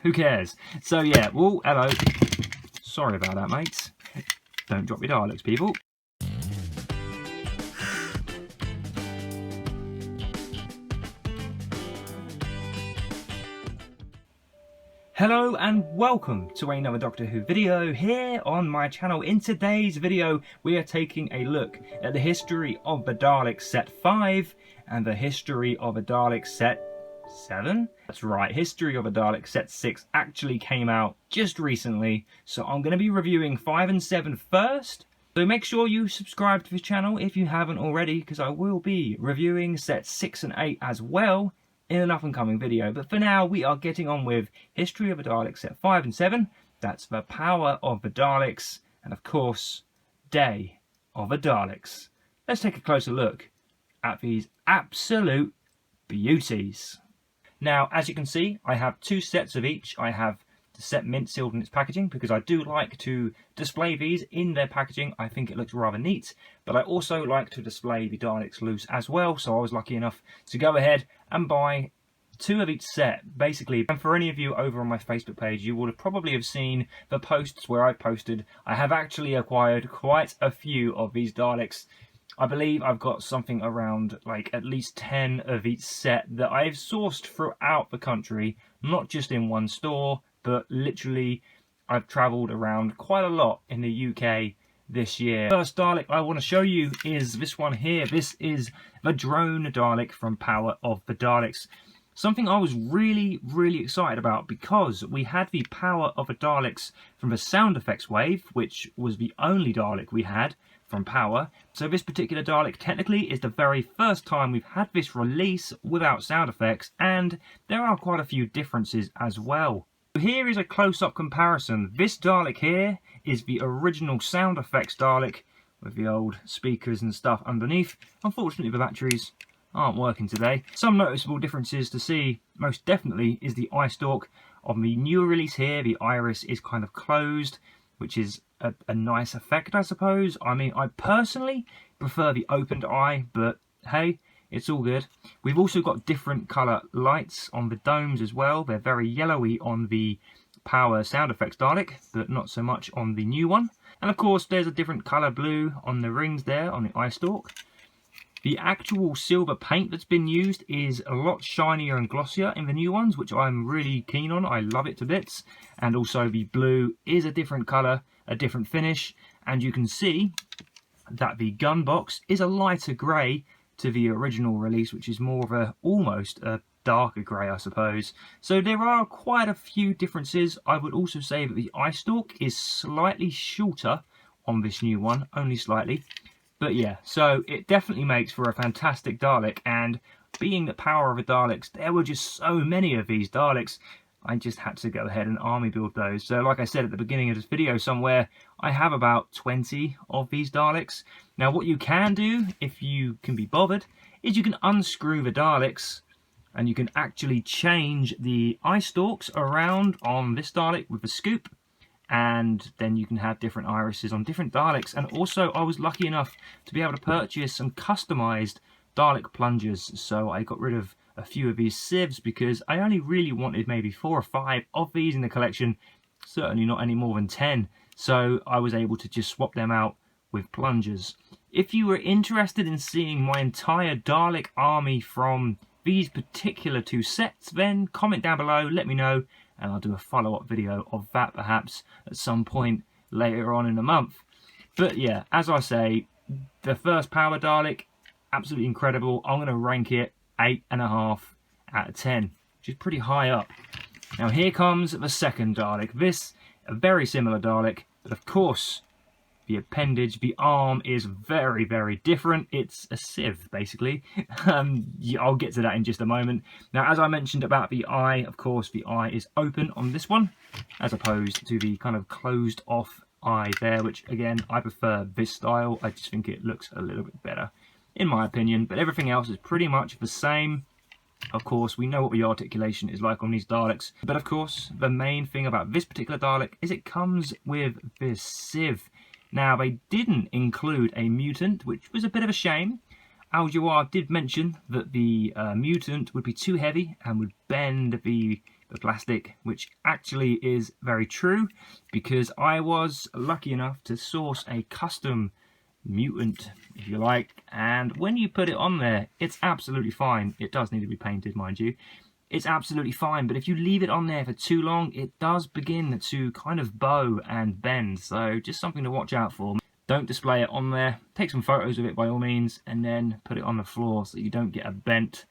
Who cares? So yeah, well, hello. Sorry about that, mates. Don't drop your Daleks, people. Hello and welcome to another Doctor Who video here on my channel. In today's video we are taking a look at the history of the Daleks set 5 and the history of the Daleks set 7? That's right, history of the Daleks set 6 actually came out just recently, so I'm going to be reviewing 5 and 7 first. So make sure you subscribe to this channel if you haven't already, because I will be reviewing sets 6 and 8 as well in an up-and-coming video. But for now, we are getting on with History of the Daleks set 5 and 7. That's the Power of the Daleks, and of course, Day of the Daleks. Let's take a closer look at these absolute beauties. Now, as you can see, I have two sets of each. I have the set mint sealed in its packaging because I do like to display these in their packaging. I think it looks rather neat, but I also like to display the Daleks loose as well, so I was lucky enough to go ahead and buy two of each set basically. And for any of you over on my Facebook page, you would probably have seen the posts where I posted I have actually acquired quite a few of these Daleks. I believe I've got something around like at least 10 of each set that I've sourced throughout the country, not just in one store, but literally I've travelled around quite a lot in the UK this year. First Dalek I want to show you is this one here. This is the drone Dalek from Power of the Daleks. Something I was really excited about because we had the Power of the Daleks from the sound effects wave, which was the only Dalek we had from Power. So this particular Dalek technically is the very first time we've had this release without sound effects, and there are quite a few differences as well. Here is a close-up comparison. This Dalek here is the original sound effects Dalek with the old speakers and stuff underneath. Unfortunately the batteries aren't working today. Some noticeable differences to see most definitely is the eye stalk. On the new release here, the iris is kind of closed, which is a nice effect, I suppose. I mean, I personally prefer the opened eye, but hey, it's all good. We've also got different colour lights on the domes as well. They're very yellowy on the Power sound effects Dalek, but not so much on the new one. And of course, there's a different colour blue on the rings there on the eye stalk. The actual silver paint that's been used is a lot shinier and glossier in the new ones, which I'm really keen on. I love it to bits. And also the blue is a different colour, a different finish. And you can see that the gun box is a lighter grey to the original release, which is more of almost a darker grey, I suppose. So there are quite a few differences. I would also say that the eye stalk is slightly shorter on this new one, only slightly. But yeah, so it definitely makes for a fantastic Dalek, and being the Power of the Daleks, there were just so many of these Daleks, I just had to go ahead and army build those. So like I said at the beginning of this video somewhere, I have about 20 of these Daleks. Now what you can do, if you can be bothered, is you can unscrew the Daleks and you can actually change the eye stalks around on this Dalek with a scoop. And then you can have different irises on different Daleks. And also I was lucky enough to be able to purchase some customised Dalek plungers. So I got rid of a few of these sieves because I only really wanted maybe 4 or 5 of these in the collection, certainly not any more than 10. So I was able to just swap them out with plungers. If you were interested in seeing my entire Dalek army from these particular two sets, then comment down below, let me know, and I'll do a follow-up video of that perhaps at some point later on in the month. But yeah, as I say, the first Power Dalek, absolutely incredible. I'm going to rank it 8.5 out of 10, which is pretty high up. Now here comes the second Dalek. This, a very similar Dalek, but of course the appendage, the arm is very different. It's a sieve basically. Yeah, I'll get to that in just a moment. Now as I mentioned about the eye, of course the eye is open on this one as opposed to the kind of closed off eye there, which again I prefer this style. I just think it looks a little bit better in my opinion, but everything else is pretty much the same. Of course, we know what the articulation is like on these Daleks, but of course the main thing about this particular Dalek is it comes with this sieve. Now they didn't include a mutant, which was a bit of a shame. Al Jawar did mention that the mutant would be too heavy and would bend the the plastic, which actually is very true because I was lucky enough to source a custom mutant, if you like, and when you put it on there, it's absolutely fine. It does need to be painted, mind you. It's absolutely fine, but if you leave it on there for too long, it does begin to kind of bow and bend, so just something to watch out for. Don't display it on there. Take some photos of it by all means, and then put it on the floor so you don't get a bent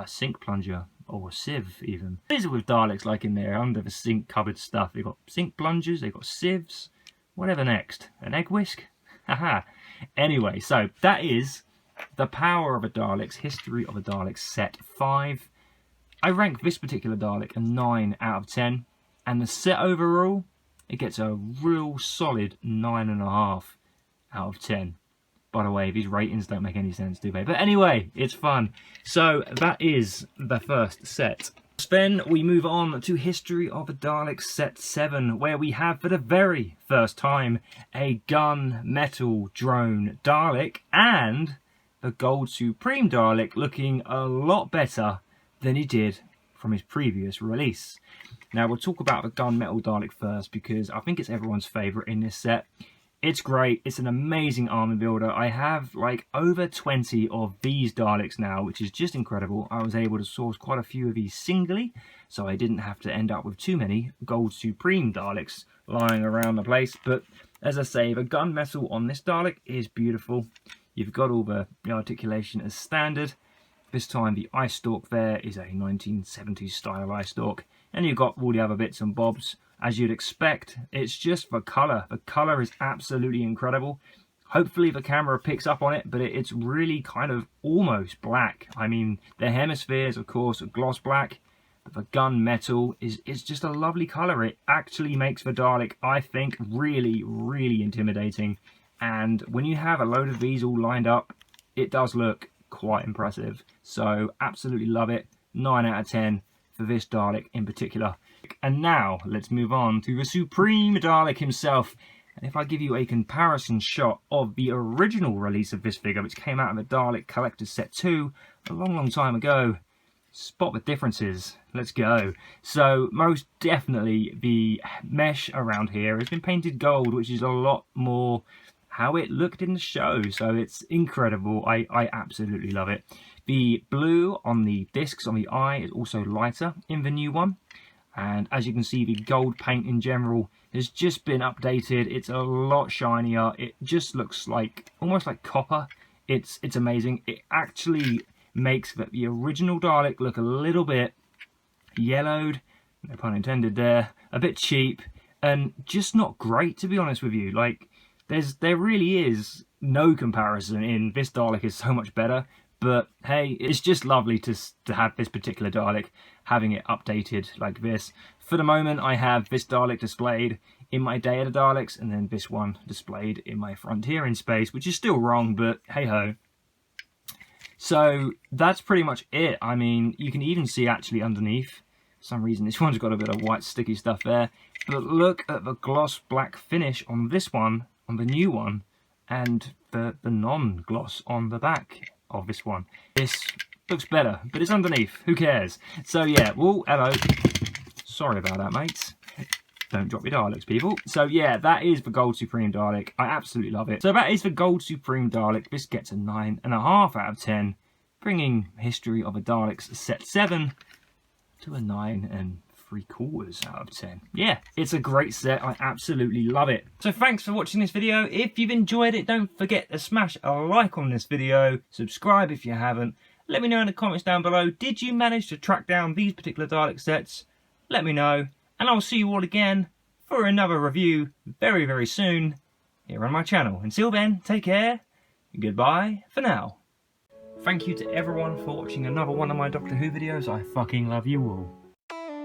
sink plunger or sieve even. What is it with Daleks like in there under the sink cupboard stuff? They've got sink plungers, they've got sieves. Whatever next? An egg whisk? Haha. Anyway, so that is the Power of a Daleks, History of a Daleks set 5. I rank this particular Dalek a 9 out of 10, and the set overall, it gets a real solid 9.5 out of 10. By the way, these ratings don't make any sense, do they? But anyway, it's fun. So that is the first set. Then we move on to History of the Daleks set 7, where we have for the very first time a gun metal drone Dalek and the Gold Supreme Dalek looking a lot better than he did from his previous release. Now we'll talk about the gun metal Dalek first because I think it's everyone's favourite in this set. It's great, it's an amazing armour builder. I have like over 20 of these Daleks now, which is just incredible. I was able to source quite a few of these singly, so I didn't have to end up with too many Gold Supreme Daleks lying around the place. But as I say, the gunmetal on this Dalek is beautiful. You've got all the articulation as standard. This time the eye stalk there is a 1970s style eye stalk, and you've got all the other bits and bobs. As you'd expect, it's just the colour. The colour is absolutely incredible. Hopefully the camera picks up on it, but it's really kind of almost black. I mean, the hemispheres, of course, are gloss black, but the gun metal is just a lovely colour. It actually makes the Dalek, I think, really, really intimidating. And when you have a load of these all lined up, it does look quite impressive. So, absolutely love it. 9 out of 10 for this Dalek in particular. And now, let's move on to the Supreme Dalek himself. And if I give you a comparison shot of the original release of this figure, which came out of the Dalek Collector's Set 2 a long, long time ago, spot the differences. Let's go. So, most definitely the mesh around here has been painted gold, which is a lot more how it looked in the show. So, it's incredible. I absolutely love it. The blue on the discs on the eye is also lighter in the new one. And as you can see, the gold paint in general has just been updated. It's a lot shinier. It just looks like almost like copper. It's amazing. It actually makes the original Dalek look a little bit yellowed, no pun intended there, a bit cheap, and just not great, to be honest with you. Like, there really is no comparison in this Dalek is so much better. But hey, it's just lovely to have this particular Dalek, having it updated like this. For the moment, I have this Dalek displayed in my Day of the Daleks, and then this one displayed in my Frontier in Space, which is still wrong, but hey-ho. So that's pretty much it. I mean, you can even see actually underneath, for some reason this one's got a bit of white sticky stuff there, but look at the gloss black finish on this one, on the new one, and the non-gloss on the back of this one. This looks better, but it's underneath. Who cares? So yeah, well, hello. Sorry about that, mates. Don't drop your Daleks, people. So yeah, that is the Gold Supreme Dalek. I absolutely love it. So that is the Gold Supreme Dalek. This gets a 9.5 out of 10, bringing History of the Daleks set 7 to a 9.75 out of 10. Yeah, it's a great set. I absolutely love it. So thanks for watching this video. If you've enjoyed it, don't forget to smash a like on this video. Subscribe if you haven't. Let me know in the comments down below. Did you manage to track down these particular Dalek sets? Let me know. And I'll see you all again for another review very, very soon here on my channel. Until then, take care. Goodbye for now. Thank you to everyone for watching another one of my Doctor Who videos. I fucking love you all.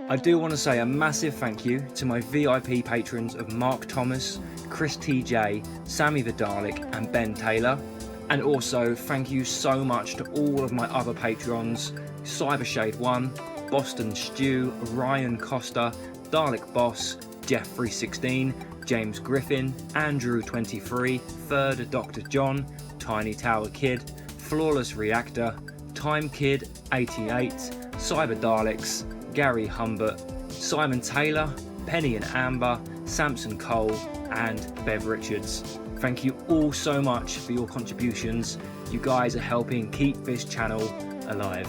I do want to say a massive thank you to my VIP patrons of Mark Thomas, Chris TJ, Sammy the Dalek and Ben Taylor. And also thank you so much to all of my other patrons, Cybershade1, Boston Stew, Ryan Costa, Dalek Boss, Jeff316, James Griffin, Andrew23, Third Dr. John, Tiny Tower Kid, Flawless Reactor, Time Kid 88, Cyber Daleks, Gary Humbert, Simon Taylor, Penny and Amber, Samson Cole and Bev Richards. Thank you all so much for your contributions. You guys are helping keep this channel alive.